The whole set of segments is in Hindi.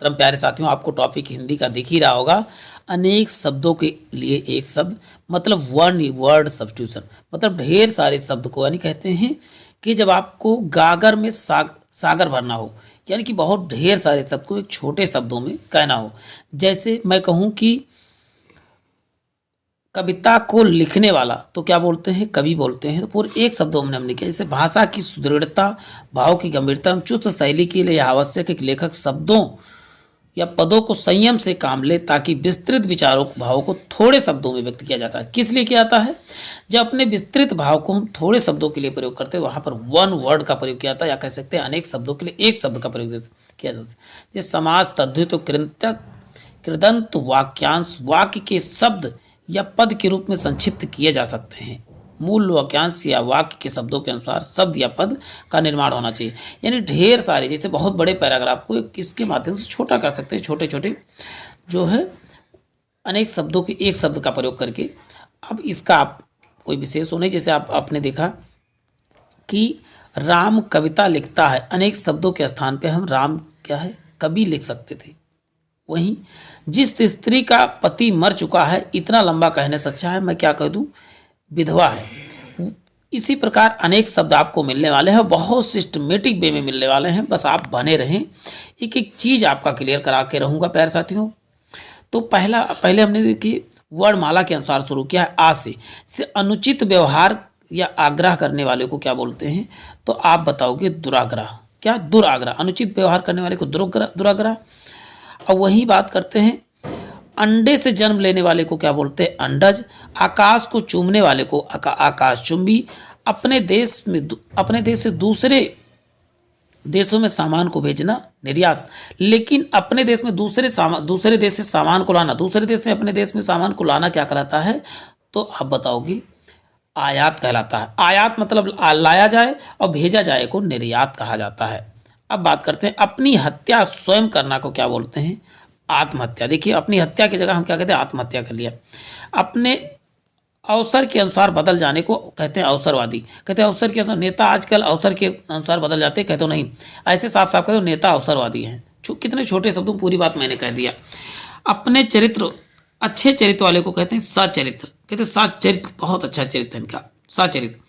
तरह प्यारे साथियों, आपको टॉपिक हिंदी का दिख ही रहा होगा। अनेक शब्दों के लिए एक शब्द, मतलब वन वर्ड सब्स्टिट्यूशन, मतलब ढेर सारे शब्द को, यानी कहते हैं कि जब आपको गागर में सागर भरना हो, यानी कि बहुत ढेर सारे शब्द को एक छोटे शब्दों में कहना हो। जैसे मैं कहूँ कि कविता को लिखने वाला, तो क्या बोलते हैं? कवि बोलते हैं। तो पूरे एक शब्दों में हमने किया। जैसे भाषा की सुदृढ़ता, भाव की गंभीरता एवं चुस्त शैली के लिए यह आवश्यक है कि लेखक शब्दों या पदों को संयम से काम ले, ताकि विस्तृत विचारों भावों को थोड़े शब्दों में व्यक्त किया जाता है। किस लिए किया जाता है? जब अपने विस्तृत भाव को हम थोड़े शब्दों के लिए प्रयोग करते हैं, वहां पर वन वर्ड का प्रयोग किया जाता है, या कह सकते हैं अनेक शब्दों के लिए एक शब्द का प्रयोग किया जाता है। जैसे समाज, तद्धित, कृंतक, कृदंत, वाक्यांश वाक्य के शब्द या पद के रूप में संक्षिप्त किए जा सकते हैं। मूल वाक्यांश या वाक्य के शब्दों के अनुसार शब्द या पद का निर्माण होना चाहिए। यानी ढेर सारे, जैसे बहुत बड़े पैराग्राफ को इसके माध्यम से छोटा कर सकते हैं, छोटे छोटे जो है अनेक शब्दों के एक शब्द का प्रयोग करके। अब इसका आप कोई विशेष हो नहीं। जैसे आपने देखा कि राम कविता लिखता है, अनेक शब्दों के स्थान पे हम राम क्या है कवि लिख सकते थे। वहीं जिस स्त्री का पति मर चुका है, इतना लंबा कहने से अच्छा है मैं क्या कह दूं, विधवा है। इसी प्रकार अनेक शब्द आपको मिलने वाले हैं, बहुत सिस्टमेटिक वे में मिलने वाले हैं। बस आप बने रहें, एक एक चीज आपका क्लियर करा के रहूंगा प्यारे साथियों। तो पहले हमने देखिए वर्णमाला के अनुसार शुरू किया है आ से अनुचित व्यवहार या आग्रह करने वाले को क्या बोलते हैं? तो आप बताओगे दुराग्रह। क्या? दुराग्रह। अनुचित व्यवहार करने वाले को दुराग्रह। अब वही बात करते हैं, अंडे से जन्म लेने वाले को क्या बोलते हैं? अंडज। आकाश को चूमने वाले को आकाशचुंबी। अपने देश से दूसरे देशों में सामान को भेजना निर्यात। लेकिन अपने देश में दूसरे देश से सामान को लाना, दूसरे देश से अपने देश में सामान को लाना क्या कहलाता है? तो आप बताओगे आयात कहलाता है। आयात मतलब लाया जाए और भेजा जाए को निर्यात कहा जाता है। अब बात करते हैं अपनी हत्या स्वयं करना को क्या बोलते हैं? आत्महत्या। देखिए अपनी हत्या की जगह हम क्या कहते हैं? आत्महत्या कर लिया। अपने अवसर के अनुसार बदल जाने को कहते हैं अवसरवादी। कहते हैं अवसर के अनुसार, नेता आजकल अवसर के अनुसार बदल जाते हैं। कहते हो नहीं, ऐसे साफ साफ कहते हो नेता अवसरवादी हैं। कितने छोटे शब्दों पूरी बात मैंने कह दिया। अपने चरित्र, अच्छे चरित्र वाले को कहते हैं सचरित्र। कहते हैं सचरित्र, बहुत अच्छा चरित्र है इनका, सचरित्र।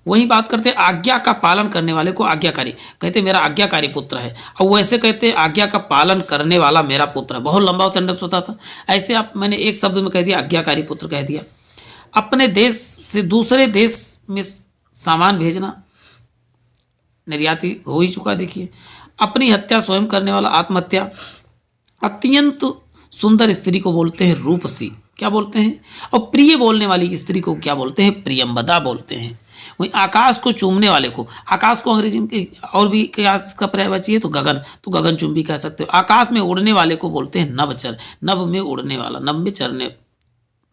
वही बात करते हैं आज्ञा का पालन करने वाले को आज्ञाकारी। कहते मेरा आज्ञाकारी पुत्र है। और वैसे कहते हैं आज्ञा का पालन करने वाला मेरा पुत्र है। बहुत लंबा सेंटेंस होता था। ऐसे आप मैंने एक शब्द में कह दिया, आज्ञाकारी पुत्र कह दिया। अपने देश से दूसरे देश में सामान भेजना निर्याती हो ही चुका। देखिए अपनी हत्या स्वयं करने वाला आत्महत्या। अत्यंत सुंदर स्त्री को बोलते हैं रूपसी। क्या बोलते हैं? और प्रिय बोलने वाली स्त्री को क्या बोलते हैं? प्रियंवदा बोलते हैं। वहीं आकाश को चूमने वाले को, आकाश को अंग्रेजी में और भी क्या इसका पर्यायवाची है? तो गगन, तो गगनचुंबी कह सकते हो। आकाश में उड़ने वाले को बोलते हैं नभचर। नभ में उड़ने वाला, नभ में चरने।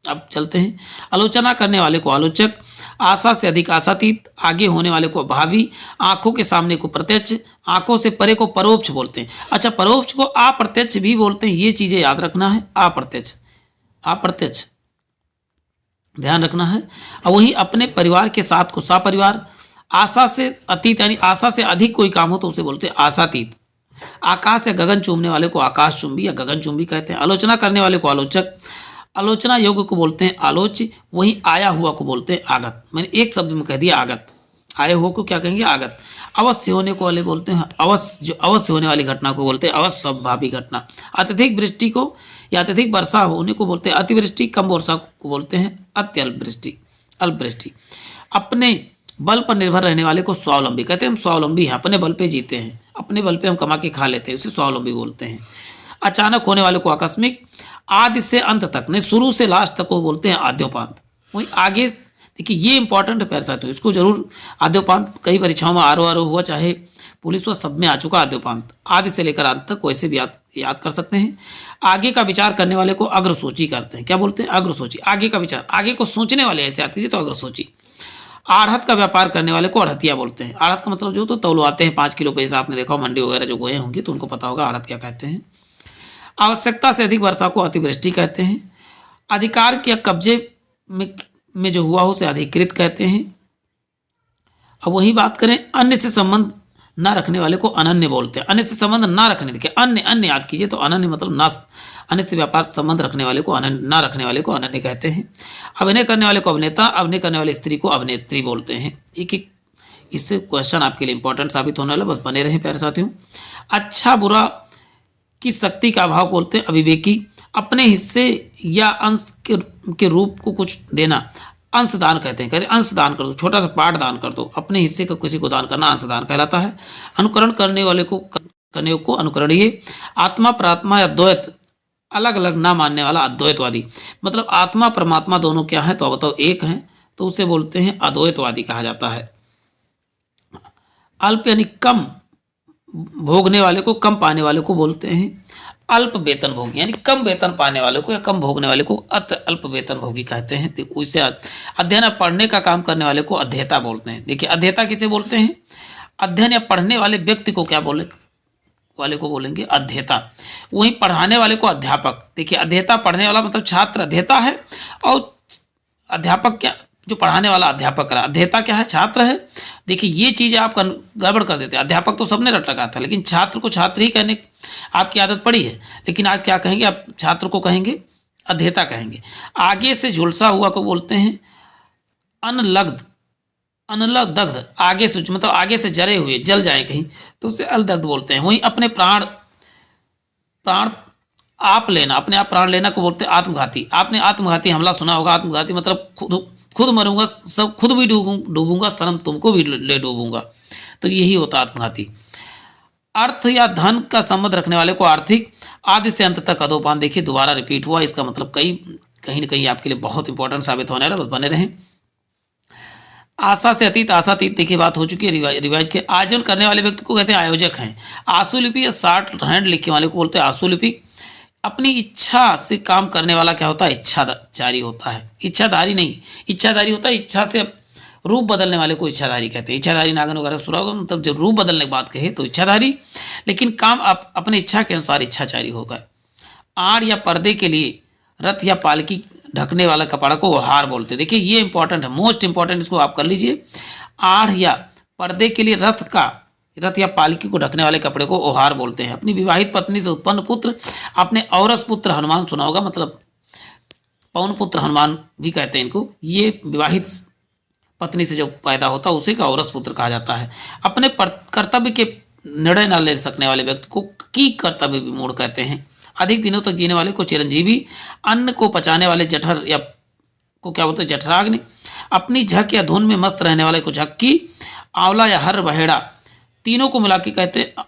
अब चलते हैं आलोचना करने वाले को आलोचक। आशा से अधिक आशातीत। आगे होने वाले को भावी। आंखों के सामने को प्रत्यक्ष। आंखों से परे को परोक्ष बोलते हैं। अच्छा, परोक्ष को अप्रत्यक्ष भी बोलते हैं। ये चीजें याद रखना है। अप्रत्यक्ष, अप्रत्यक्ष ध्यान रखना है। और वही अपने परिवार के साथ को सपरिवार। आशा से अतीत, यानी आशा से अधिक कोई काम हो तो उसे बोलते हैं आशातीत। आकाश या गगन चूमने वाले को आकाशचुंबी या गगनचुंबी कहते हैं। आलोचना करने वाले को आलोचक। आलोचना योग्य को बोलते हैं आलोच्य। वहीं आया हुआ को बोलते हैं आगत। मैंने एक शब्द में कह दिया आगत। आए हुए को क्या कहेंगे? आगत। अवश्य होने को वाले बोलते हैं अवश्य, जो अवश्य होने वाली घटना को बोलते हैं अवश्य संभावी घटना। अत्यधिक वृष्टि को या अत्यधिक वर्षा होने को बोलते हैं अतिवृष्टि। कम वर्षा को बोलते हैं अत्यल्प वृष्टि, अल्प वृष्टि। अपने बल पर निर्भर रहने वाले को स्वावलंबी कहते हैं। हम स्वावलंबी हैं, अपने बल पे जीते हैं, अपने बल पे हम कमा के खा लेते हैं, उसे स्वावलंबी बोलते हैं। अचानक होने वाले को आकस्मिक। आदि से अंत तक, नहीं शुरू से लास्ट तक को बोलते हैं आद्योपांत। वही आगे देखिए ये इंपॉर्टेंट है प्यारे साथियों, इसको जरूर। आद्योपांत कई परीक्षाओं में आरो हुआ, चाहे पुलिस व सब में आ चुका आद्योपांत। आदि से लेकर अंत तक वैसे भी याद कर सकते हैं। आगे का विचार करने वाले को अग्रसूची करते हैं। क्या बोलते हैं? अग्रसूची। आगे का विचार, आगे को सोचने वाले ऐसे आती है तो अग्रसूची। आढ़त का व्यापार करने वाले को अड़हतिया बोलते हैं। आढ़त का मतलब जो तो तौलवाते हैं 5 किलो पैसा, आपने देखा मंडी वगैरह जो गए होंगे तो उनको पता होगा आढ़त क्या कहते हैं। आवश्यकता से अधिक वर्षा को अतिवृष्टि कहते हैं। अधिकार के कब्जे में जो हुआ हो उसे अधिकृत कहते हैं। अब वही बात करें अन्य से संबंध ना रखने वाले को अनन्य बोलते हैं। अन्य से संबंध ना रखने, देखिए अन्य अन्य याद कीजिए तो अनन्य मतलब ना, अन्य से व्यापार संबंध रखने वाले को अनन्य, ना रखने वाले को अनन्य कहते हैं। अभिनय करने वाले को अभिनेता, अभिनय करने वाली स्त्री को अभिनेत्री बोलते हैं। एक एक इससे क्वेश्चन आपके लिए इंपॉर्टेंट साबित होने वाला, बस बने रहें प्यारे साथियों। अच्छा बुरा की शक्ति का अभाव बोलते हैं अविवेकी। अपने हिस्से या अंश के रूप को कुछ देना अंश दान कहते हैं। कहते हैं अंश दान कर दो, छोटा सा पाठ दान कर दो, अपने हिस्से का किसी को दान करना अंश दान कहलाता है। अनुकरण करने वाले को करने को अनुकरणीय। आत्मा प्रात्मा या द्वैत अलग अलग ना मानने वाला अद्वैतवादी, मतलब आत्मा परमात्मा दोनों क्या है तो बताओ एक हैं, तो उसे बोलते हैं अद्वैतवादी कहा जाता है। अल्प यानी कम भोगने वाले को, कम पाने वाले को बोलते हैं अल्प वेतन भोगी, यानी कम वेतन पाने वाले को या कम भोगने वाले को अल्प वेतन भोगी कहते हैं। तो उससे अध्ययन या पढ़ने का काम करने वाले को अध्येता बोलते हैं। देखिए अध्येता किसे बोलते हैं? अध्ययन या पढ़ने वाले व्यक्ति को क्या बोले वाले को बोलेंगे अध्येता। वहीं पढ़ाने वाले को अध्यापक। देखिए अध्येता पढ़ने वाला मतलब छात्र अध्येता है, और अध्यापक क्या, जो पढ़ाने वाला अध्यापक है। अध्येता क्या है? छात्र है। देखिए ये चीज़ आप गड़बड़ कर देते हैं। अध्यापक तो सबने रट लगा था, लेकिन छात्र को छात्र ही कहने आपकी आदत पड़ी है, लेकिन आप क्या कहेंगे? आप छात्र को कहेंगे अध्येता कहेंगे। आगे से झुलसा हुआ को बोलते हैं अनलग्ध। अनलदग्ध आगे से, मतलब आगे से जरे हुए, जल जाए कहीं तो उसे अलदग्ध बोलते हैं। वहीं अपने प्राण आप लेना, अपने आप प्राण लेना को बोलते हैं आत्मघाती। आपने आत्मघाती हमला सुना होगा। आत्मघाती मतलब खुद मरूंगा, सब खुद भी डूबूंगा, शर्म तुमको भी ले डूबूंगा, तो यही होता आत्मघाती। अर्थ या धन का संबंध रखने वाले को आर्थिक। आदि से अंत तक अधोपान, देखिए दोबारा रिपीट हुआ, इसका मतलब कहीं ना कहीं आपके लिए बहुत इंपॉर्टेंट साबित होने वाला, बस बने रहें। आशा से अतीत, आशातीत देखिए बात हो चुकी है। रिवाइज के आयोजन करने वाले व्यक्ति को कहते हैं आयोजक हैं। आशुलिपि या शार्ट हैंड लिखने वाले को बोलते हैं आशुलिपि। अपनी इच्छा से काम करने वाला क्या होता है? इच्छाचारी होता है। इच्छाधारी नहीं, इच्छाधारी होता है। इच्छा से रूप बदलने वाले को इच्छाधारी कहते हैं। इच्छाधारी नागन वगैरह सुना होगा, मतलब जब रूप बदलने की बात कहे तो इच्छाधारी, लेकिन काम आप अपने इच्छा के अनुसार इच्छाचारी होगा। आड़ या पर्दे के लिए रथ या पालकी ढकने वाला कपड़ा को ओहार बोलते हैं। देखिए ये इंपॉर्टेंट है, मोस्ट इंपॉर्टेंट, इसको आप कर लीजिए। आड़ या पर्दे के लिए रथ या पालकी को ढकने वाले कपड़े को ओहार बोलते हैं। अपनी विवाहित पत्नी से उत्पन्न पुत्र, अपने औरस पुत्र हनुमान सुना होगा, मतलब पवन पुत्र हनुमान भी कहते हैं इनको। ये विवाहित पत्नी से जो पैदा होता है उसी का औरस पुत्र कहा जाता है। अपने कर्तव्य के निर्णय न ले सकने वाले व्यक्ति को की कर्तव्य विमूढ़ कहते हैं। अधिक दिनों तक जीने वाले को चिरंजीवी। अन्न को पचाने वाले जठर या को क्या बोलते हैं? जठराग्नि। अपनी झक या धुन में मस्त रहने वाले को झक्की। आंवला या हर बहेड़ा, तीनों को मिला के कहते हैं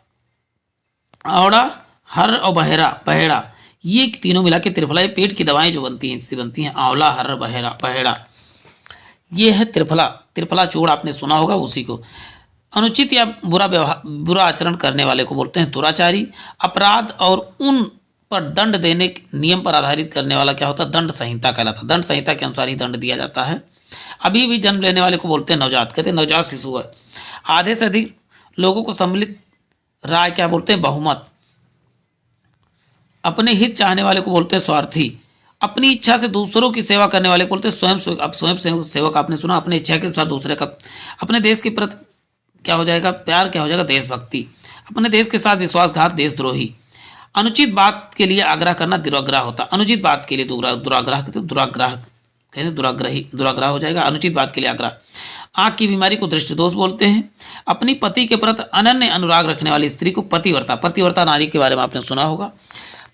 आंवला, हर और बहेड़ा, ये तीनों मिला के त्रिफला। ये पेट की दवाएं जो बनती हैं इससे बनती हैं, आंवला, हर, बहेड़ा, ये है त्रिफला चूर्ण, आपने सुना होगा उसी को। अनुचित या बुरा आचरण करने वाले को बोलते हैं दुराचारी। अपराध और उन पर दंड देने नियम पर आधारित करने वाला क्या होता है? दंड संहिता कहलाता है। दंड संहिता के अनुसार ही दंड दिया जाता है। अभी भी जन्म लेने वाले को बोलते हैं नवजात, कहते हैं नवजात शिशु है। आधे से अधिक लोगों को सम्मिलित राय क्या बोलते हैं? बहुमत। अपने हित चाहने वाले को बोलते हैं स्वार्थी। अपनी इच्छा से दूसरों की सेवा करने वाले को बोलते हैं स्वयं। अब स्वयं सेवक आपने सुना, अपने इच्छा के अनुसार दूसरे का। अपने देश के प्रति क्या हो जाएगा? प्यार क्या हो जाएगा? देशभक्ति। अपने देश के साथ विश्वासघात, देशद्रोही। अनुचित बात के लिए आग्रह करना दुराग्रह होता। अनुचित बात के लिए दुराग्रह कहते हैं, दुराग्रह हो जाएगा। अनुचित बात के लिए आग्रह। आंख की बीमारी को दृष्टि दोष बोलते हैं। अपनी पति के प्रति अनन्य अनुराग रखने वाली स्त्री को पतिव्रता नारी के बारे में आपने सुना होगा।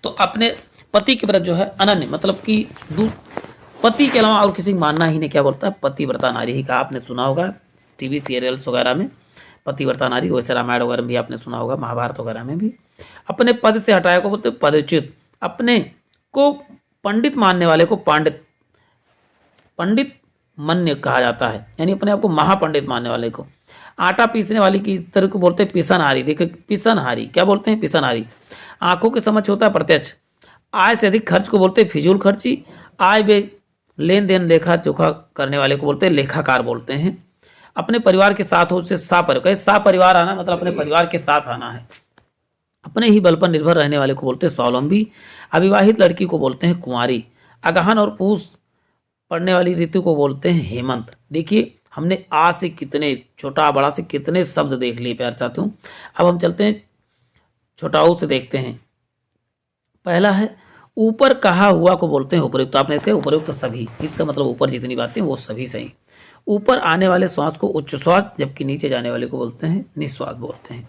तो अपने पति के प्रति जो है अनन्य, मतलब कि पति के अलावा और किसी को मानना ही नहीं, क्या बोलता है? पतिव्रता नारी ही का आपने सुना होगा टीवी सीरियल्स वगैरह में, पतिव्रता नारी। वैसे रामायण वगैरह में भी आपने सुना होगा, महाभारत वगैरह में भी। अपने पद से हटाया को बोलते पदच्युत। अपने को पंडित मानने वाले को पंडित मन्य कहा जाता है, यानी अपने आप को महापंडित मानने वाले को। आटा पीसने वाली की तरह को बोलते हैं पिसनहारी। देखिए पिसनहारी क्या बोलते हैं? पिसनहारी। आंखों के समझ होता है प्रत्यक्ष। आय से अधिक खर्च को बोलते हैं फिजूल खर्ची। आय बे लेन देन लेखा जोखा करने वाले को बोलते हैं लेखाकार बोलते हैं। अपने परिवार के साथ हो उसे सापरिवार आना, मतलब अपने परिवार के साथ आना है। अपने ही बल पर निर्भर रहने वाले को बोलते हैं स्वावलंबी। अविवाहित लड़की को बोलते हैं कुंवारी। अगहन और पूस पढ़ने वाली ऋतु को बोलते हैं हेमंत। देखिए हमने आ से कितने, छोटा बड़ा से कितने शब्द देख लिए प्यारे साथियों। अब हम चलते हैं छोटा ऊ से, देखते हैं। पहला है ऊपर कहा हुआ को बोलते हैं उपयुक्त। आपने देखा उपयुक्त सभी, इसका मतलब ऊपर जितनी बातें वो सभी सही। ऊपर आने वाले श्वास को उच्च श्वास, जबकि नीचे जाने वाले को बोलते हैं निश्वास बोलते हैं।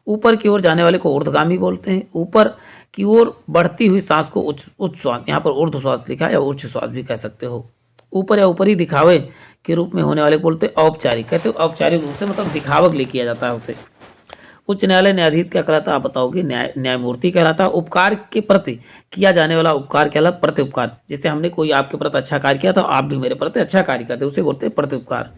ऊपर की ओर जाने वाले को ऊर्ध्वगामी बोलते हैं। ऊपर की ओर बढ़ती हुई सांस को उच्च श्वास, यहाँ पर ऊर्ध्व श्वास लिखा है, या उच्च श्वास भी कह सकते हो। ऊपर या ऊपरी दिखावे के रूप में होने वाले को बोलते हैं औपचारिक। कहते हो औपचारिक रूप से मतलब दिखावा के लिए किया जाता है उसे। उच्च न्यायालय न्यायाधीश क्या कहलाता है आप बताओगे? न्यायमूर्ति कहलाता है। उपकार के प्रति किया जाने वाला उपकार कहलाता प्रत्युपकार। जैसे हमने कोई आपके प्रति अच्छा कार्य किया तो आप भी मेरे प्रति अच्छा कार्य करते, उसे बोलते हैं प्रत्युपकार।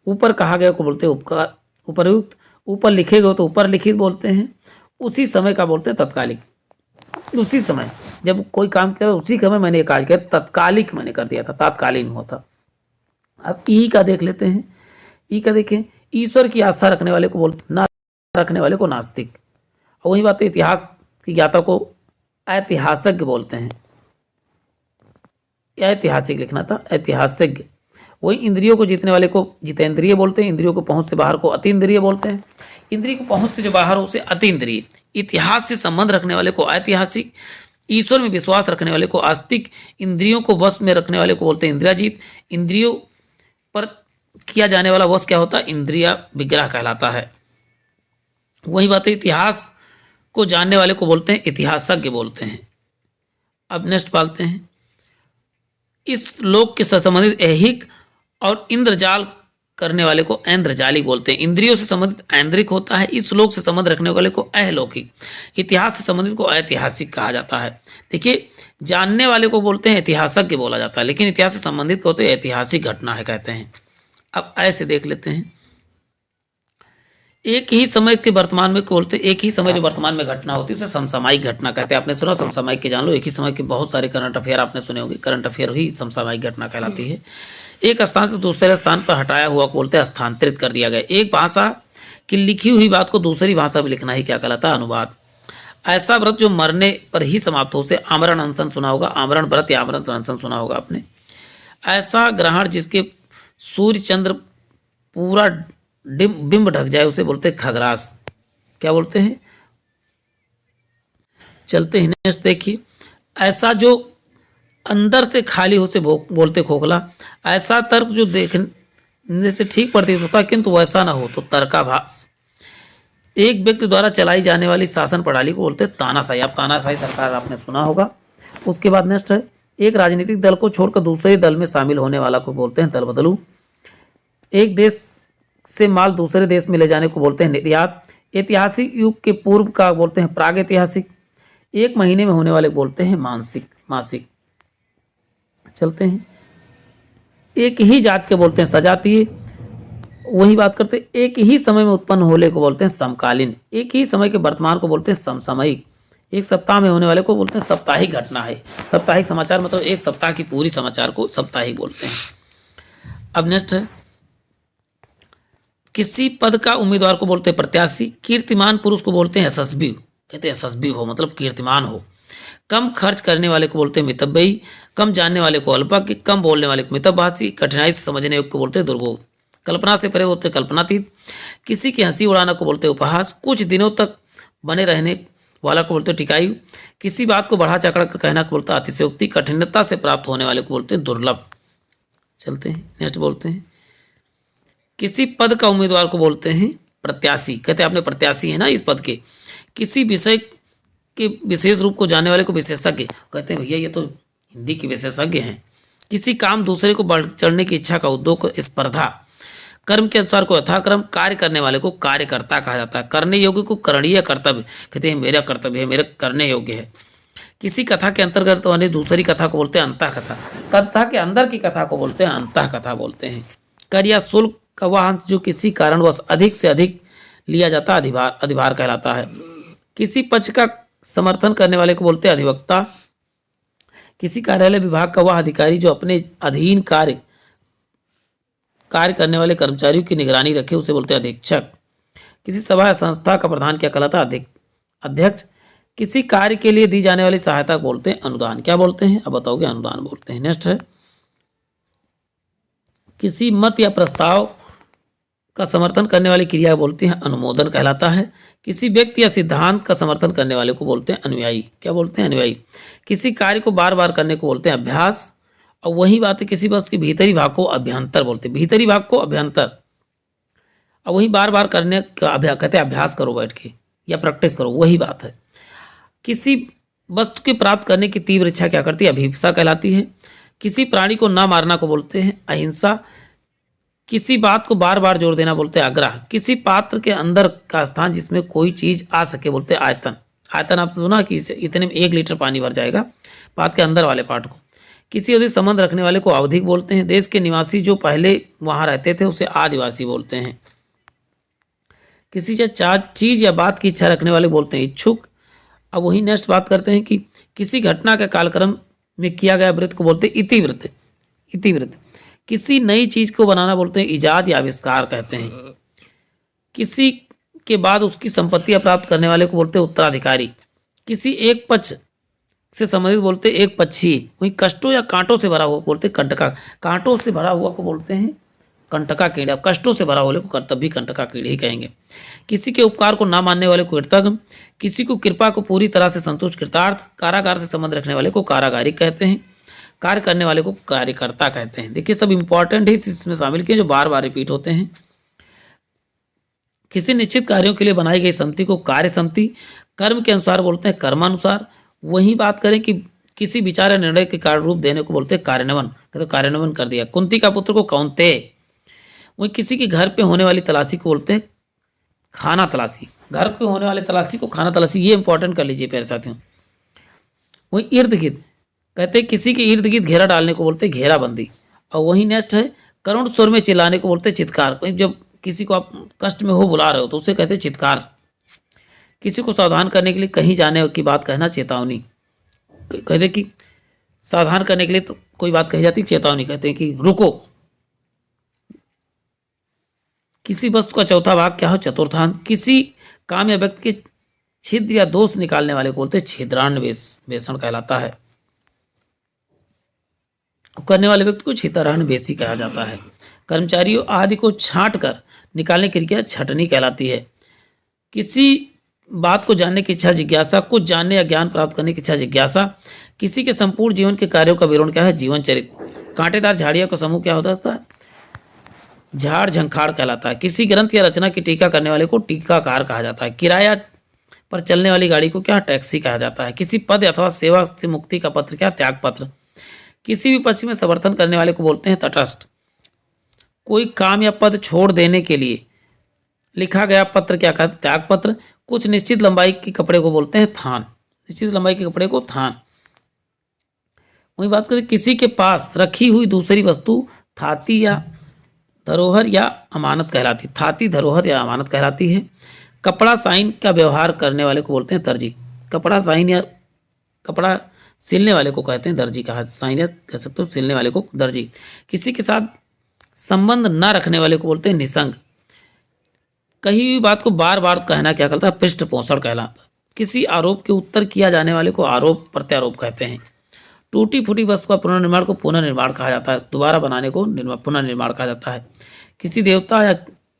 ऊपर कहा गया को बोलते हैं उपकार उपयुक्त। ऊपर लिखे गए तो ऊपर लिखित बोलते हैं। उसी समय का बोलते हैं तत्कालिक। उसी समय जब कोई काम किया उसी समय मैंने ये कार्य किया, तत्कालिक मैंने कर दिया था, तात्कालीन हुआ था। अब ई का देख लेते हैं। ई का देखें, ईश्वर की आस्था रखने वाले को बोलते, ना रखने वाले को नास्तिक। और वही बात है, इतिहास की ज्ञाता को ऐतिहासिक बोलते हैं। ऐतिहासिक लिखना था, ऐतिहासिक। वही इंद्रियों को जीतने वाले को जितेंद्रिय बोलते हैं। इंद्रियों को पहुंच से बाहर को अतीन्द्रिय बोलते हैं। इंद्रिय को पहुंच से जो बाहर हो उसे अतीन्द्रिय। इतिहास से संबंध रखने वाले को ऐतिहासिक। ईश्वर में विश्वास रखने वाले को आस्तिक। इंद्रियों को वश में रखने वाले को बोलते हैं इंद्रियाजीत। इंद्रियों पर किया जाने वाला वश क्या होता है? इंद्रिया विग्रह कहलाता है। वही बात है, इतिहास को जानने वाले को बोलते हैं इतिहासज्ञ बोलते हैं। अब नेक्स्ट पालते हैं, इस लोक के संबंधित ऐहिक और इंद्रजाल करने वाले को ऐन्द्रजालिक बोलते हैं। इंद्रियों से संबंधित ऐन्द्रिक होता है। इस लोक से संबंध रखने वाले को अहलौकिक। इतिहास से संबंधित को ऐतिहासिक कहा जाता है। देखिए, जानने वाले को बोलते हैं इतिहासज्ञ बोला जाता है, लेकिन इतिहास से संबंधित को होते हैं ऐतिहासिक घटना है कहते हैं। अब ऐसे देख लेते हैं, एक ही समय के वर्तमान में बोलते, एक ही समय जो वर्तमान में घटना होती है उसे समसामयिक घटना कहते हैं। आपने सुना समसामयिक के जान लो, एक ही समय के बहुत सारे करंट अफेयर आपने सुने होंगे, करंट अफेयर ही समसामयिक घटना कहलाती है। एक स्थान से दूसरे स्थान पर हटाया हुआ को बोलते हैं स्थानांतरित कर दिया गया। एक भाषा की लिखी हुई बात को दूसरी भाषा में लिखना ही क्या कहलाता है? अनुवाद। ऐसा व्रत जो मरने पर ही समाप्त हो, उसे आमरण अनशन सुना होगा, आमरण व्रत या आमरण अनशन सुना होगा आपने। ऐसा ग्रहण जिसके सूर्य चंद्र पूरा बिंब ढक जाए उसे बोलते हैं खग्रास। क्या बोलते हैं? चलते हैं नेक्स्ट देखिए, ऐसा जो अंदर से खाली हो से बोलते खोखला। ऐसा तर्क जो देखने से ठीक प्रतीत होता है किंतु वैसा ना हो तो तर्काभास। एक व्यक्ति द्वारा चलाई जाने वाली शासन प्रणाली को बोलते हैं तानाशाही। आप तानाशाही सरकार आपने सुना होगा। उसके बाद नेक्स्ट है, एक राजनीतिक दल को छोड़कर दूसरे दल में शामिल होने वाला को बोलते हैं दल बदलू। एक देश से माल दूसरे देश में ले जाने को बोलते हैं निर्यात। ऐतिहासिक युग के पूर्व का बोलते हैं प्रागैतिहासिक। एक महीने में होने वाले बोलते हैं मासिक। चलते हैं, एक ही जात के बोलते हैं सजातीय। वही बात करते हैं, एक ही समय में उत्पन्न होने को बोलते हैं समकालीन। एक ही समय के वर्तमान को बोलते हैं समसामयिक। एक सप्ताह में होने वाले को बोलते हैं साप्ताहिक घटना है। साप्ताहिक समाचार मतलब एक सप्ताह की पूरी समाचार को साप्ताहिक बोलते हैं। अब नेक्स्ट है, किसी पद का उम्मीदवार को बोलते हैं प्रत्याशी। कीर्तिमान पुरुष को बोलते हैं यशस्वी। कहते हैं यशस्वी हो मतलब कीर्तिमान हो। कम खर्च करने वाले को बोलते हैं मितव्ययी। कम जानने वाले को अल्पज्ञ। कम बोलने वाले को मितभाषी। कठिनाई से समझने योग्य को बोलते हैं दुर्भोग। कल्पना से परे होते हैं कल्पनातीत। किसी की हंसी उड़ाना को बोलते हैं उपहास। कुछ दिनों तक बने रहने वाला को बोलते हैं टिकायु। किसी बात को बढ़ा चढ़ा कर कहना को बोलते हैं अतिशयोक्ति। कठिनता से प्राप्त होने वाले को बोलते हैं दुर्लभ। चलते हैं नेक्स्ट बोलते हैं, किसी पद का उम्मीदवार को बोलते हैं प्रत्याशी। कहते हैं आपने प्रत्याशी है ना इस पद के। किसी विषय के विशेष रूप को जानने वाले को विशेषज्ञ। कहते हैं भैया ये तो हिंदी के विशेषज्ञ हैं। किसी काम दूसरे को बढ़ चढ़ने की इच्छा का उद्योग को स्पर्धा। कर्म के अनुसार को यथाक्रम कार्य करने वाले को कार्यकर्ता कहा जाता है। करने योग्य को करणीय कर्तव्य। कहते हैं मेरा कर्तव्य है, मेरे करने योग्य है। किसी कथा के अंतर्गत वाली दूसरी कथा को बोलते हैं अंतः कथा। कथा के अंदर की कथा को बोलते हैं अंतः कथा बोलते हैं। कर या शुल्क का वह अंश जो किसी कारणवश अधिक से अधिक लिया जाता है अधिभार कहलाता है। किसी पक्ष का समर्थन करने वाले को बोलते हैं अधिवक्ता। किसी कार्यालय विभाग का वह अधिकारी जो अपने अधीन कार्य करने वाले कर्मचारियों की निगरानी रखे उसे बोलते हैं अधीक्षक। किसी सभा या संस्था का प्रधान क्या कहलाता है? अध्यक्ष। किसी कार्य के लिए दी जाने वाली सहायता को बोलते हैं अनुदान। क्या बोलते हैं अब बताओगे? अनुदान बोलते हैं। नेक्स्ट है, किसी मत या प्रस्ताव का समर्थन करने वाली क्रिया बोलते हैं अनुमोदन कहलाता है। किसी व्यक्ति या सिद्धांत का समर्थन करने वाले को बोलते हैं अनुयायी। क्या बोलते हैं? अनुयायी। किसी कार्य को बार बार करने को बोलते हैं अभ्यास। और वही बात है किसी वस्तु के भीतरी भाग को अभ्यंतर बोलते हैं। भीतरी भाग को अभ्यंतर, और वही बार बार करने का अभ्यास कहते हैं अभ्यास करो बैठ के या प्रैक्टिस करो, वही बात है। किसी वस्तु के प्राप्त करने की तीव्र इच्छा क्या करती है? अभिप्सा कहलाती है। किसी प्राणी को न मारना को बोलते हैं अहिंसा। किसी बात को बार बार जोर देना बोलते हैं आग्रह। किसी पात्र के अंदर का स्थान जिसमें कोई चीज आ सके बोलते हैं आयतन। आयतन आपने सुना कि इसे इतने में 1 लीटर पानी भर जाएगा, पात्र के अंदर वाले पार्ट को। किसी अधिक संबंध रखने वाले को आवधिक बोलते हैं। देश के निवासी जो पहले वहां रहते थे उसे आदिवासी बोलते हैं। किसी चीज या बात की इच्छा रखने वाले बोलते हैं इच्छुक। अब वही नेक्स्ट बात करते हैं कि किसी घटना के कालक्रम में किया गया वृत्त को बोलते हैं इतिवृत्त। इतिवृत्त। किसी नई चीज को बनाना बोलते हैं इजाद या आविष्कार कहते हैं। किसी के बाद उसकी संपत्तियां प्राप्त करने वाले को बोलते हैं उत्तराधिकारी। किसी एक पक्ष से संबंधित बोलते हैं एक पक्षी। वही कष्टों या कांटों से भरा हुआ बोलते हैं कंटका। कांटों से भरा हुआ को बोलते हैं कंटका कीड़ा। कष्टों से भरा हुआ तब भी कंटका कीड़े ही कहेंगे। किसी के उपकार को ना मानने वाले को कृतज्ञ। किसी को कृपा को पूरी तरह से संतुष्ट कृतार्थ। कारागार से संबंध रखने वाले को कारागारी कहते हैं। कार्य करने वाले को कार्यकर्ता कहते हैं। देखिए सब इंपॉर्टेंट है इसमें शामिल किए जो बार बार रिपीट होते हैं। किसी निश्चित कार्यों के लिए बनाई गई समिति को कार्य समिति। कर्म के अनुसार बोलते हैं कर्मानुसार। वही बात करें कि किसी विचार या निर्णय के कार्य रूप देने को बोलते हैं कार्यान्वयन। कहते कार्यान्वयन कर दिया। कुंती का पुत्र को कौन्तेय। वही किसी के घर पे होने वाली तलाशी को बोलते हैं खाना तलाशी। घर पे होने वाली तलाशी को खाना तलाशी, ये इंपॉर्टेंट कर लीजिए प्यारे साथियों। वही इर्द गिर्द कहते हैं किसी के इर्द गिर्द घेरा डालने को बोलते हैं घेराबंदी। और वही नेक्स्ट है करुण स्वर में चिल्लाने को बोलते हैं चित्कार। जब किसी को आप कष्ट में हो बुला रहे हो तो उसे कहते हैं चित्कार। किसी को सावधान करने के लिए कहीं जाने की बात कहना चेतावनी। कहते कि सावधान करने के लिए तो कोई बात कही जाती चेतावनी कहते हैं कि रुको। किसी वस्तु का चौथा भाग क्या हो? चतुर्थांश। किसी काम या व्यक्ति के छिद्र या दोष निकालने वाले को बोलते हैं छिद्रान्वेषण कहलाता है। करने वाले व्यक्ति को छिद्रान्वेषी कहा जाता है। कर्मचारियों आदि को छांट कर निकालने की क्रिया छटनी कहलाती है। किसी बात को जानने की इच्छा जिज्ञासा। कुछ जानने या ज्ञान प्राप्त करने की इच्छा जिज्ञासा। किसी के संपूर्ण जीवन के कार्यों का विवरण क्या है? जीवन चरित्र। कांटेदार झाड़ियों का समूह क्या होता है? झाड़ झंखाड़ कहलाता है। किसी ग्रंथ या रचना की टीका करने वाले को टीकाकार कहा जाता है। किराया पर चलने वाली गाड़ी को क्या? टैक्सी कहा जाता है। किसी पद अथवा सेवा से मुक्ति का पत्र क्या? त्याग पत्र। किसी भी पक्ष में समर्थन करने वाले को बोलते हैं तटस्थ। कोई काम या पद छोड़ देने के लिए लिखा गया पत्र क्या कहते हैं? त्याग पत्र। कुछ निश्चित लंबाई के कपड़े को बोलते हैं थान। निश्चित लंबाई के कपड़े को थान। वही बात करें किसी के पास रखी हुई दूसरी वस्तु थाती या धरोहर या अमानत कहलाती। थाती धरोहर या अमानत कहलाती है। कपड़ा साइन का व्यवहार करने वाले को बोलते हैं दर्जी। कपड़ा साइन या कपड़ा सिलने वाले को कहते हैं दर्जी कहा। साइन या कह सकते हो सिलने वाले को दर्जी। किसी के साथ संबंध न रखने वाले को बोलते हैं निसंग। कही हुई बात को बार बार कहना क्या कहलाता है? पृष्ठ पोषण कहलाता है। किसी आरोप के उत्तर किया जाने वाले को आरोप प्रत्यारोप कहते हैं। टूटी फूटी वस्तु का पुनर्निर्माण को पुनर्निर्माण कहा जाता है। दोबारा बनाने को पुनर्निर्माण कहा जाता है। किसी देवता या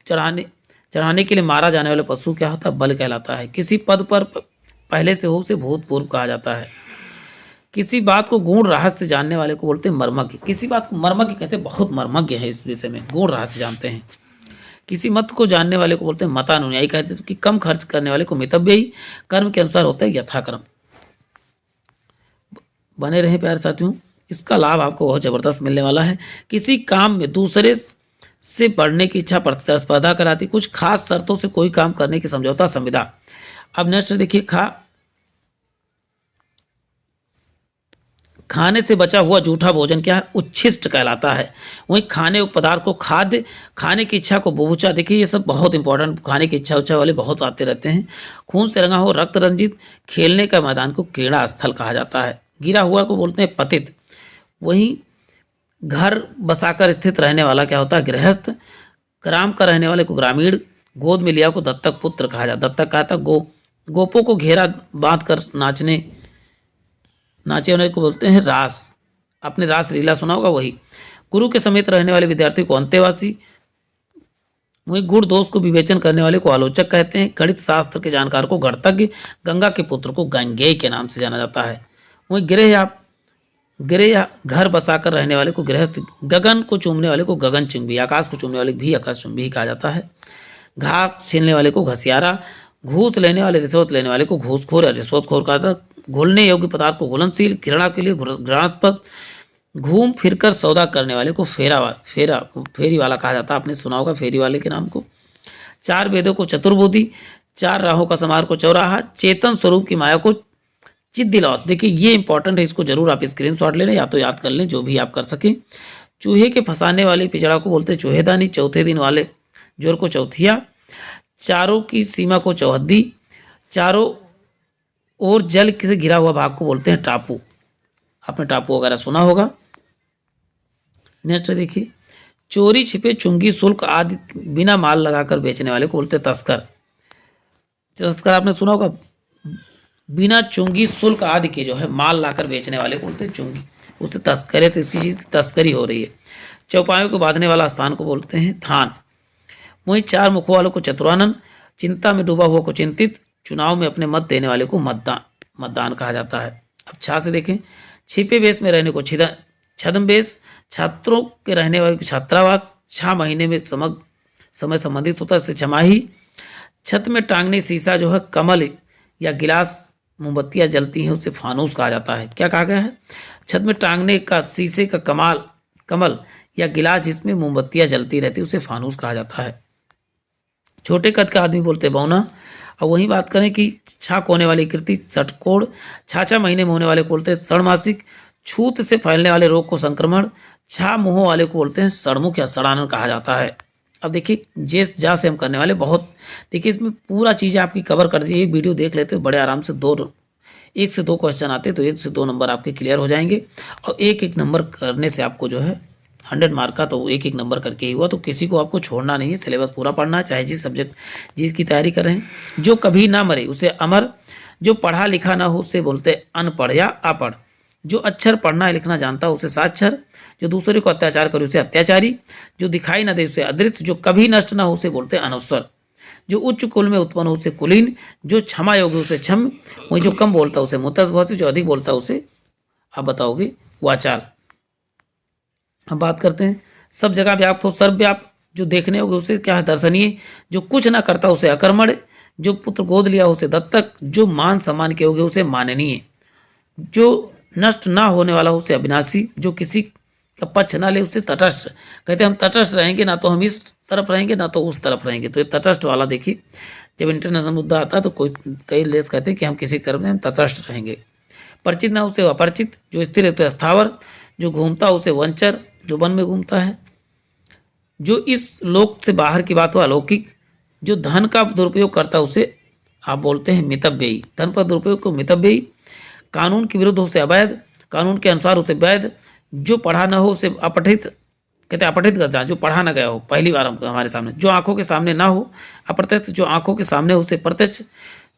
चढ़ाने के लिए मारा जाने वाले पशु क्या होता है? बल कहलाता है। किसी पद पर पहले से हो उसे भूतपूर्व कहा जाता है। किसी बात को गूढ़ रहस्य से जानने वाले को बोलते हैं मर्मज्ञ। किसी बात को मर्मज्ञ कहते हैं, बहुत मर्मज्ञ है इस विषय में, गूढ़ रहस्य जानते हैं। किसी मत को जानने वाले को बोलते हैं मतानुयायी कहते हैं। कि कम खर्च करने वाले को मितव्ययी। कर्म के अनुसार होता है यथाक्रम। बने रहे प्यारे साथियों, इसका लाभ आपको बहुत जबरदस्त मिलने वाला है। किसी काम में दूसरे से बढ़ने की इच्छा प्रतिस्पर्धा कराती। कुछ खास शर्तों से कोई काम करने की समझौता संविदा। अब नेक्स्ट देखिए खाने से बचा हुआ जूठा भोजन क्या है? उच्छिष्ट कहलाता है। वहीं खाने योग्य पदार्थ को खाद्य। खाने की इच्छा को बुभुचा। देखिए ये सब बहुत इंपॉर्टेंट, खाने की इच्छा उच्छा वाले बहुत आते रहते हैं। खून से रंगा हो रक्त रंजित। खेलने का मैदान को क्रीड़ा स्थल कहा जाता है। गिरा हुआ को बोलते हैं पतित। वहीं घर बसाकर स्थित रहने वाला क्या होता है? गृहस्थ। ग्राम का रहने वाले को ग्रामीण। गोद में लिया को दत्तक पुत्र कहा जाता। दत्तक कहा था गोपों को घेरा बांध कर नाचे वाले को बोलते हैं रास। आपने रास लीला सुना होगा वही। गुरु के समेत रहने वाले विद्यार्थी को अंतेवासी। वहीं गुण दोष को विवेचन करने वाले को आलोचक कहते हैं। गणित शास्त्र के जानकार को गणतज्ञ, गंगा के पुत्र को गंगेय के नाम से जाना जाता है। वहीं गृह या घर बसाकर रहने वाले को गृहस्थ, गगन को चूमने वाले को गगनचुंबी, आकाश को चूमने वाले भी आकाशचुंबी कहा जाता है। घास छीलने वाले को घसियारा, घूस लेने वाले, रिश्वत लेने वाले को घूसखोर या रिश्वतखोर कहा जाता है। घुलने योग्य पदार्थ को घुलनशील, घृणा के लिए घृणास्पद, घूम फिरकर सौदा करने वाले को फेरी वाला कहा जाता है। आपने सुना होगा फेरी वाले के नाम को। चार वेदों को चतुर्बोधी, चार राहों का समार को चौराहा, चेतन स्वरूप की माया को चिद्दिलौस। देखिए ये इंपॉर्टेंट है, इसको जरूर आप स्क्रीनशॉट ले लें या तो याद कर लें, जो भी आप कर सकें। चूहे के फंसाने वाले पिछड़ा को बोलते हैं चूहेदानी, चौथे दिन वाले जोर को चौथिया, चारों की सीमा को चौहद्दी, चारों ओर जल से घिरा हुआ भाग को बोलते हैं टापू। आपने टापू वगैरह सुना होगा। नेक्स्ट देखिए, चोरी छिपे चुंगी शुल्क आदि बिना माल लगाकर बेचने वाले को बोलते हैं तस्कर। तस्कर आपने सुना होगा, बिना चुंगी शुल्क आदि के जो है माल लाकर बेचने वाले को बोलते हैं चुंगी, उससे तस्करी, तो इसकी चीज तस्करी हो रही है। चौपायों को बांधने वाला स्थान को बोलते हैं थान। वहीं चार मुखों वालों को चतुरानन, चिंता में डूबा हुआ को चिंतित, चुनाव में अपने मत देने वाले को मतदान कहा जाता है। अब छा से देखें, छिपे बेस में रहने को छद्म बेस, छात्रों के रहने वाले को छात्रावास, 6 महीने में समय संबंधित होता है इससे छमाही। छत में टांगने शीशा जो है कमल या गिलास, मोमबत्तियां जलती हैं उसे फानूस कहा जाता है। क्या कहा गया है? छत में टांगने का शीशे का कमल या गिलास जिसमें मोमबत्तियां जलती रहती उसे फानूस कहा जाता है। छोटे कद का आदमी बोलते बौना। और वहीं बात करें कि छाक होने वाली कृति षटकोण, 6 महीने में होने वाले को बोलते हैं षणमासिक, छूत से फैलने वाले रोग को संक्रमण, 6 मुंहों वाले को बोलते हैं षणमुख या षडानन कहा जाता है। अब देखिए जेस जा से हम करने वाले बहुत, देखिए इसमें पूरा चीज़ें आपकी कवर कर दी। एक वीडियो देख लेते बड़े आराम से 1 से 2 क्वेश्चन आते तो 1 से 2 नंबर आपके क्लियर हो जाएंगे। और एक नंबर करने से आपको जो है 100 मार्क का तो 1 नंबर करके ही हुआ। तो किसी को आपको छोड़ना नहीं है, सिलेबस पूरा पढ़ना है, चाहे जिस सब्जेक्ट जिसकी तैयारी कर रहे हैं। जो कभी ना मरे उसे अमर, जो पढ़ा लिखा ना हो उसे बोलते अनपढ़ या अपढ़, जो अक्षर पढ़ना लिखना जानता हो उसे साक्षर, जो दूसरे को अत्याचार करे उसे अत्याचारी, जो दिखाई न दे उसे अदृश्य, जो कभी नष्ट ना हो उसे बोलते अनुस्वर, जो उच्च कुल में उत्पन्न हो उसे कुलीन, जो क्षमा योग्य उसे क्षम, वही जो कम बोलता है उसे मुतस्बत, जो अधिक बोलता है उसे आप बताओगे वाचाल। हम बात करते हैं सब जगह व्याप्त हो सर्वव्याप्त, जो देखने होगे उसे क्या है दर्शनीय, जो कुछ ना करता उसे अकर्मण्य, जो पुत्र गोद लिया उसे दत्तक, जो मान सम्मान के होगे उसे माननीय, जो नष्ट ना होने वाला उसे अविनाशी, जो किसी का पक्ष ना ले उसे तटस्थ। कहते हैं हम तटस्थ रहेंगे, ना तो हम इस तरफ रहेंगे ना तो उस तरफ रहेंगे। तो ये तटस्थ वाला देखिए, जब इंटरनेशनल मुद्दा आता है तो कई लेस कहते हैं कि हम किसी तरफ नहीं, हम तटस्थ रहेंगे। परिचित ना उसे अपरिचित, जो स्थिर है तो स्थावर, जो घूमता उसे वंचर, जो वन में घूमता है, जो इस लोक से बाहर की बात हो अलौकिक, जो धन का दुरुपयोग करता है उसे आप बोलते हैं मितव्ययी, धन पर दुरुपयोग को मितव्ययी, कानून के विरुद्ध हो उसे अवैध, कानून के अनुसार उसे वैध, जो पढ़ा न हो उसे अपठित, कहते हैं अपठित करता है जो पढ़ा न गया हो पहली बार हमारे सामने, जो आंखों के सामने ना हो अप्रत्यक्ष, जो आंखों के सामने हो उसे प्रत्यक्ष,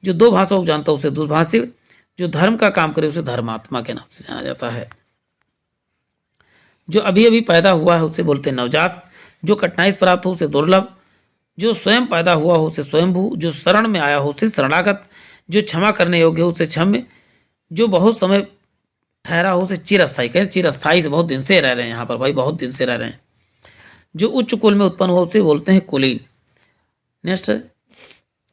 जो 2 भाषाओं को जानता हो उसे दुर्भाषित, जो धर्म का काम करे उसे धर्मात्मा के नाम से जाना जाता है, जो अभी अभी पैदा हुआ है उसे बोलते हैं नवजात, जो कठिनाई से प्राप्त हो उसे दुर्लभ, जो स्वयं पैदा हुआ हो उसे स्वयंभू, जो शरण में आया हो उसे शरणागत, जो क्षमा करने योग्य हो उसे क्षम्य, जो बहुत समय ठहरा हो उसे चिरस्थायी। कहें चिरस्थायी से बहुत दिन से रह रहे हैं यहाँ पर भाई, बहुत दिन से रह रहे हैं। जो उच्च कुल में उत्पन्न हुआ उसे बोलते हैं कुलीन। नेक्स्ट,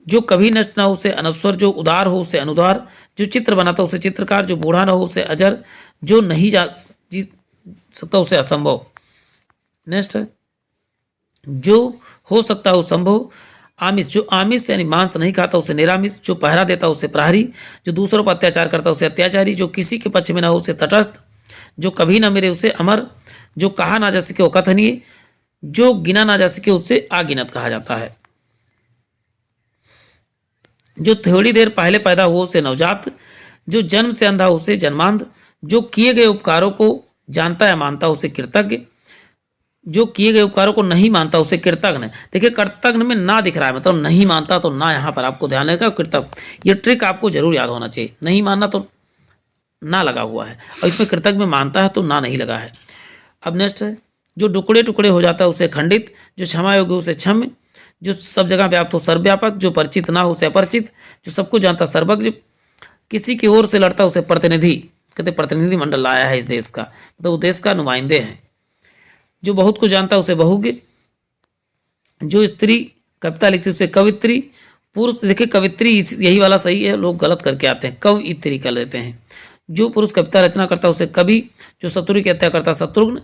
जो कभी नष्ट ना हो उसे अनस्वर, जो उदार हो उसे अनुदार, जो चित्र बनाता उसे चित्रकार, जो बूढ़ा ना हो उसे अजर, जो नहीं जा सकता उसे असंभव। नेक्स्ट, जो हो सकता हो संभव। आमिष, जो आमिष यानी मांस नहीं खाता उसे निरामिष, जो पहरा देता उसे प्रहरी, जो दूसरों पर अत्याचार करता उसे अत्याचारी, जो किसी के पक्ष में ना हो उसे तटस्थ, जो कभी ना मिले उसे अमर, जो कहा ना जा सके वो कथनीय, जो गिना ना जा सके उसे अगिनत कहा जाता है, जो थोड़ी देर पहले पैदा हुआ उसे नवजात, जो जन्म से अंधा उसे जन्मांध, जो किए गए उपकारों को जानता या मानता उसे कृतज्ञ, जो किए गए उपकारों को नहीं मानता उसे कृतज्ञ। देखिए कृतज्ञ में ना दिख रहा है, मतलब नहीं मानता तो ना, यहाँ पर आपको ध्यान रखना कृतज्ञ, ये ट्रिक आपको जरूर याद होना चाहिए। नहीं मानना तो ना लगा हुआ है और इसमें कृतज्ञ में मानता है तो ना नहीं लगा है। अब नेक्स्ट है, जो टुकड़े टुकड़े हो जाता है उसे खंडित, जो क्षमा योग्य उसे क्षम्य, जो सब जगह व्याप्त हो सर्वव्यापक, जो परिचित ना हो उसे अपरिचित, जो सबको जानता सर्वज्ञ, किसी की ओर से लड़ता उसे प्रतिनिधि, कहते प्रतिनिधि मंडल लाया है इस देश का, मतलब वो देश का नुमाइंदे हैं। जो बहुत को जानता उसे बहुज्ञ, जो स्त्री कविता लिखती उसे कवित्री, पुरुष देखिए कवित्री यही वाला सही है, लोग गलत करके आते हैं, कवित्री कर लेते हैं। जो पुरुष कविता रचना करता उसे कवि, जो शत्रु की हत्या करता शत्रुघ्न,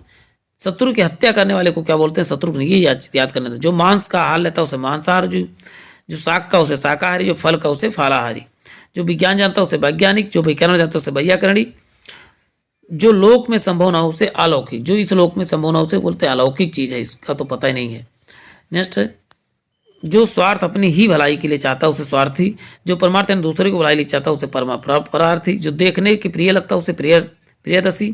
शत्रु की हत्या करने वाले को क्या बोलते हैं शत्रुघ्न, ये याद करने दो। जो मांस का आहार लेता उसे मांसाहार, जो शाक का उसे शाकाहारी, जो फल का उसे फलाहारी, जो विज्ञान जानता उसे वैज्ञानिक, जो व्याकरण जानता उसे वैयाकरणी, जो लोक में संभव ना हो उसे अलौकिक, जो इस लोक में संभव ना हो उसे बोलते हैं अलौकिक चीज है, इसका तो पता ही नहीं है। नेक्स्ट है जो स्वार्थ अपनी ही भलाई के लिए चाहता उसे स्वार्थी, जो परमार्थ यानी दूसरे को भलाई लिए चाहता उसे परार्थी, जो देखने के प्रिय लगता उसे प्रियदर्शी,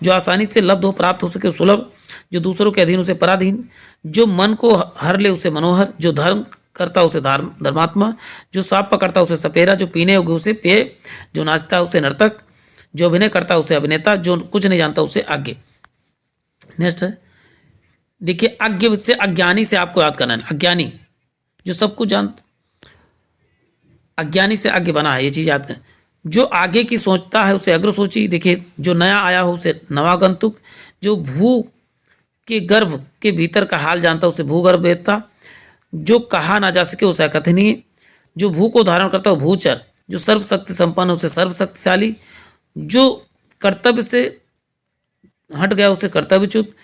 जो आसानी से लब्ध हो प्राप्त हो सके सुलभ, जो दूसरों के अधीन उसे पराधीन, जो मन को हर ले उसे मनोहर, जो धर्म करता उसे धर्मात्मा, जो सांप पकड़ता उसे सपेरा, जो पीने योग्य उसे पेय, जो नाचता उसे नर्तक, जो अभिनय करता उसे अभिनेता, जो कुछ नहीं जानता उसे आज्ञ। नेक्स्ट है देखिए अज्ञ से अज्ञानी से आपको याद करना है, अज्ञानी जो सब कुछ जानता, अज्ञानी से आगे बना है, ये चीज याद करें। जो आगे की सोचता है उसे अग्र सोची, देखिए जो नया आया हो उसे नवागंतुक, जो भू के गर्भ के भीतर का हाल जानता उसे भूगर्भ वेत्ता, जो कहा ना जा सके उसे अकथनीय, जो भू को धारण करता हो भूचर, जो सर्वशक्ति संपन्न उसे सर्वशक्तिशाली, जो कर्तव्य से हट गया उसे कर्तव्यच्युत,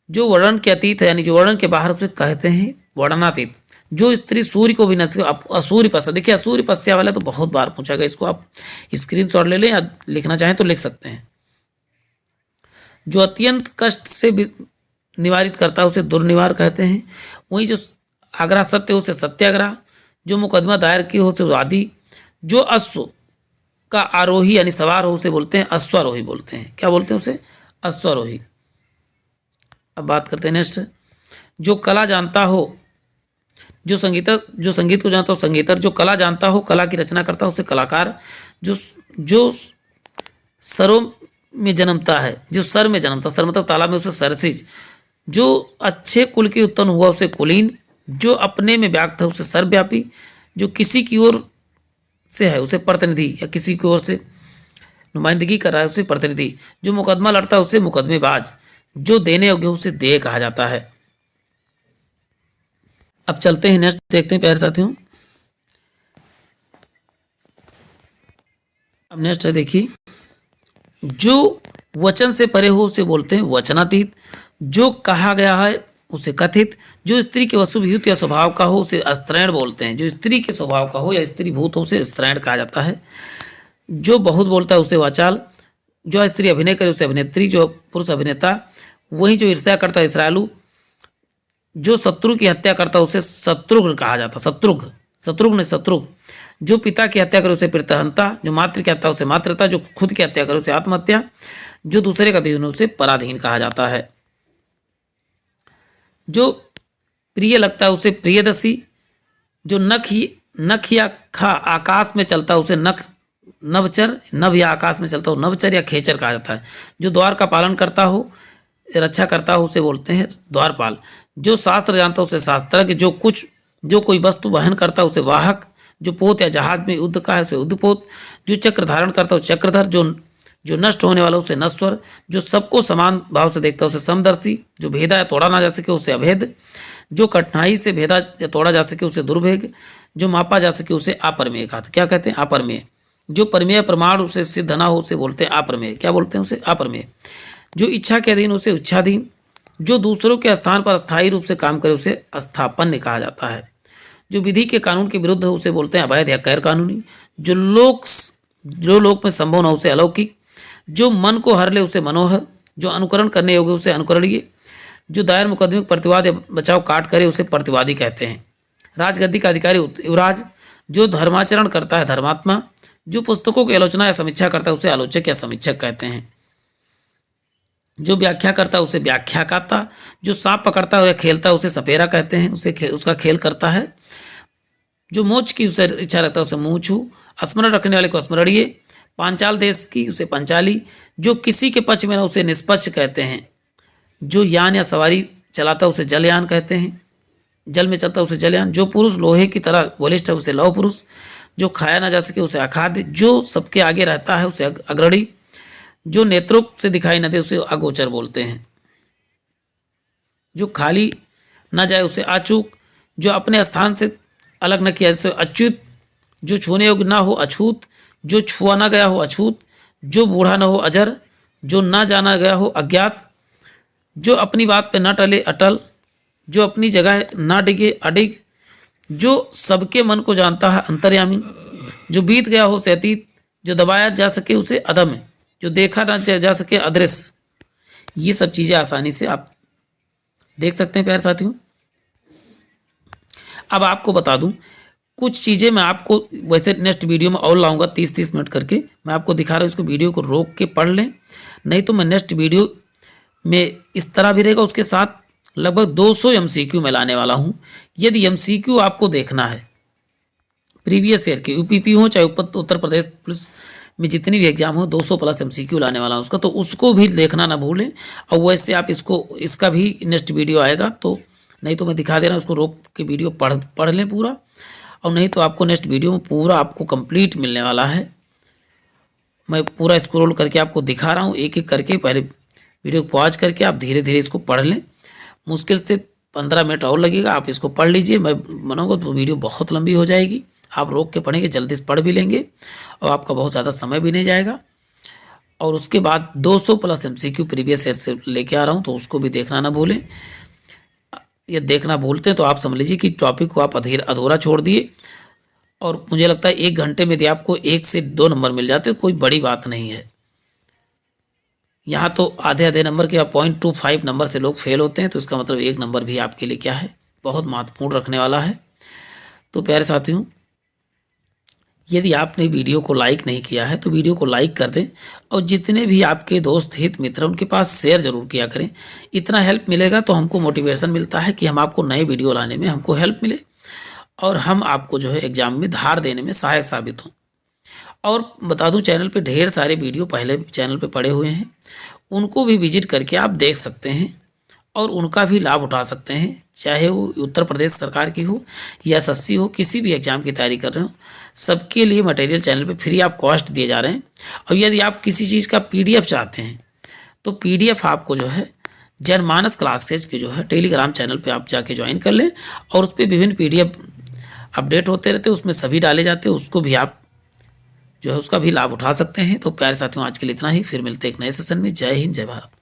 जो वर्णन के अतीत है यानी जो वर्णन के बाहर उसे कहते हैं वर्णनातीत, जो स्त्री सूर्य को भी न असूर्य पश्य, देखिए असूर्य पश्या वाला तो बहुत बार पूछा गया, इसको आप स्क्रीनशॉट ले लें या लिखना चाहें तो लिख सकते हैं। जो अत्यंत कष्ट से निवारित करता है उसे दुर्निवार कहते हैं। वहीं जो आग्रह सत्य उसे सत्याग्रह, जो मुकदमा दायर की हो उसे वादी, जो अश्व का आरोही यानी सवार हो उसे बोलते हैं अश्वारोही बोलते हैं, क्या बोलते हैं उसे अश्वारोही। अब बात करते हैं नेक्स्ट, जो कला जानता हो, जो संगीत को जानता हो संगीतर, जो कला जानता हो कला की रचना करता हो उसे कलाकार, जो सरों में जन्मता है, जो सर में जन्मता, सर मतलब तालाब में उसे सरसिज, जो अच्छे कुल की उत्पन्न हुआ उसे कुलीन, जो अपने में व्याप्त है उसे सर्वव्यापी, जो किसी की ओर से है उसे प्रतिनिधि या किसी की ओर से नुमाइंदगी कर रहा है उसे प्रतिनिधि, जो मुकदमा लड़ता है उसे मुकदमेबाज, जो देने योग्य उसे देय कहा जाता है। अब चलते हैं नेक्स्ट, देखते हैं प्यारे साथियों। अब नेक्स्ट है देखिए, जो वचन से परे हो उसे बोलते हैं वचनातीत, जो कहा गया है उसे कथित, जो स्त्री के वसुभूत या स्वभाव का हो उसे स्त्रैण बोलते हैं, जो स्त्री के स्वभाव का हो या स्त्री भूत हो उसे स्त्रैण कहा जाता है। जो बहुत बोलता है उसे वाचाल, जो स्त्री अभिनय करे उसे अभिनेत्री, जो पुरुष अभिनेता, वही जो ईर्ष्या करता है इसरालू, जो शत्रु की हत्या करता है उसे शत्रुघ्न कहा जाता, शत्रुघ्न, जो पिता की हत्या करे उसे पितृहंता, जो मातृ की हत्या उसे मातृता, जो खुद की हत्या करे उसे आत्महत्या, जो दूसरे का अधीन उसे पराधीन कहा जाता है। जो प्रिय लगता है उसे प्रियदसी, जो नख या खा आकाश में चलता है उसे नभचर, नभ या आकाश में चलता हो नभचर या खेचर कहा जाता है। जो द्वार का पालन करता हो रक्षा करता हो उसे बोलते हैं द्वारपाल, जो शास्त्र जानता है उसे शास्त्रज्ञ, जो कोई वस्तु वहन करता है उसे वाहक, जो पोत या जहाज में युद्ध का है उसे युद्धपोत, जो चक्र धारण करता है चक्रधर, जो नष्ट होने वाला उसे नश्वर, जो सबको समान भाव से देखता है उसे समदर्शी, जो भेदा या तोड़ा ना जा सके उसे अभेद, जो कठिनाई से भेदा या तोड़ा जा सके उसे दुर्भेद, जो मापा जा सके उसे अपरमेय कहा। क्या कहते हैं अपरमेय, जो परमेय प्रमाण उसे सिद्ध ना हो उसे बोलते हैं अपरमेय, क्या बोलते हैं उसे अपरमेय, जो इच्छा के अधीन उसे इच्छाधीन, जो दूसरों के स्थान पर अस्थायी रूप से काम करे उसे अस्थापन्य कहा जाता है, जो विधि के कानून के विरुद्ध है उसे बोलते हैं अवैध या गैर कानूनी, जो लोक में संभव न उसे अलौकिक, जो मन को हर ले उसे मनोहर, जो अनुकरण करने योग्य उसे अनुकरणीय, जो दायर मुकदमे प्रतिवाद या बचाव काट करे उसे प्रतिवादी कहते हैं। राजगद्दी का अधिकारी युवराज, जो धर्माचरण करता है धर्मात्मा, जो पुस्तकों की आलोचना या समीक्षा करता है उसे आलोचक या समीक्षक कहते हैं। जो व्याख्या करता है उसे व्याख्याता, जो सांप पकड़ता है या खेलता है उसे सपेरा कहते हैं, उसका खेल करता है। जो मोक्ष की उसे इच्छा रहता है उसे मूंछू, स्मरण रखने वाले को स्मरणीय, पांचाल देश की उसे पंचाली, जो किसी के पक्ष में ना उसे निष्पक्ष कहते हैं। जो यान या सवारी चलाता है उसे जलयान कहते हैं, जल में चलता है उसे जलयान। जो पुरुष लोहे की तरह बलिष्ठ है उसे लौह पुरुष। जो खाया ना जा सके उसे अखाद्य। जो सबके आगे रहता है उसे अग्रणी। जो नेत्रों से दिखाई न दे उसे अगोचर बोलते हैं। जो खाली न जाए उसे अचूक। जो अपने स्थान से अलग न किया उसे अच्युत। जो छूने योग्य ना हो अछूत। जो छुआ ना गया हो अछूत। जो बूढ़ा न हो अजर। जो ना जाना गया हो अज्ञात। जो अपनी बात पे न टले अटल। जो अपनी जगह ना डिगे अडिग। जो सबके मन को जानता है अंतर्यामी। जो बीत गया हो उसे अतीत। जो दबाया जा सके उसे अदम्य। जो देखा ना जा सके अदृश्य। ये सब चीज़ें आसानी से आप देख सकते हैं प्यारे साथियों। अब आपको बता दूं कुछ चीज़ें मैं आपको वैसे नेक्स्ट वीडियो में और लाऊंगा 30-30 मिनट करके। मैं आपको दिखा रहा हूँ, इसको वीडियो को रोक के पढ़ लें, नहीं तो मैं नेक्स्ट वीडियो में इस तरह भी रहेगा। उसके साथ लगभग 200 MCQ में लाने वाला हूँ। यदि MCQ आपको देखना है प्रीवियस ईयर के UPP हो चाहे उत्तर प्रदेश पुलिस में जितनी भी एग्जाम हो 200+ MCQ लाने वाला हूँ उसका, तो उसको भी देखना ना भूलें। और वैसे आप इसका भी नेक्स्ट वीडियो आएगा, तो नहीं तो मैं दिखा दे रहा हूँ, उसको रोक के वीडियो पढ़ लें पूरा। और नहीं तो आपको नेक्स्ट वीडियो में पूरा आपको कंप्लीट मिलने वाला है। मैं पूरा स्क्रॉल करके आपको दिखा रहा हूँ एक एक करके। पहले वीडियो को पॉज करके आप धीरे धीरे इसको पढ़ लें। मुश्किल से 15 मिनट और लगेगा, आप इसको पढ़ लीजिए। मैं बनाऊँगा तो वीडियो बहुत लंबी हो जाएगी। आप रोक के पढ़ेंगे जल्दी से पढ़ भी लेंगे और आपका बहुत ज़्यादा समय भी नहीं जाएगा। और उसके बाद 200+ MCQ प्रीवियस ईयर से लेके आ रहा हूँ, तो उसको भी देखना ना भूलें। ये देखना भूलते हैं तो आप समझ लीजिए कि टॉपिक को आप अधूरा छोड़ दिए। और मुझे लगता है 1 घंटे में यदि आपको 1 से 2 नंबर मिल जाते कोई बड़ी बात नहीं है। यहाँ तो आधे नंबर के 0.25 नंबर से लोग फेल होते हैं, तो इसका मतलब 1 नंबर भी आपके लिए क्या है, बहुत महत्वपूर्ण रखने वाला है। तो प्यारे साथियों, यदि आपने वीडियो को लाइक नहीं किया है तो वीडियो को लाइक कर दें और जितने भी आपके दोस्त हित मित्र उनके पास शेयर जरूर किया करें। इतना हेल्प मिलेगा तो हमको मोटिवेशन मिलता है कि हम आपको नए वीडियो लाने में हमको हेल्प मिले और हम आपको जो है एग्जाम में धार देने में सहायक साबित हों। और बता दूं चैनल पे ढेर सारे वीडियो पहले चैनल पे पड़े हुए हैं, उनको भी विजिट करके आप देख सकते हैं और उनका भी लाभ उठा सकते हैं। चाहे वो उत्तर प्रदेश सरकार की हो या SSC हो, किसी भी एग्जाम की तैयारी कर रहे हो, सबके लिए मटेरियल चैनल पे फ्री ऑफ कॉस्ट दिए जा रहे हैं। और यदि आप किसी चीज़ का PDF चाहते हैं तो PDF आपको जो है जनमानस क्लासेज के जो है टेलीग्राम चैनल पे आप जाके ज्वाइन कर लें और उस पर विभिन्न PDF अपडेट होते रहते हैं, उसमें सभी डाले जाते हैं, उसको भी आप जो है उसका भी लाभ उठा सकते हैं। तो प्यारे साथियों, आज के लिए इतना ही। फिर मिलते हैं एक नए सेशन में। जय हिंद, जय भारत।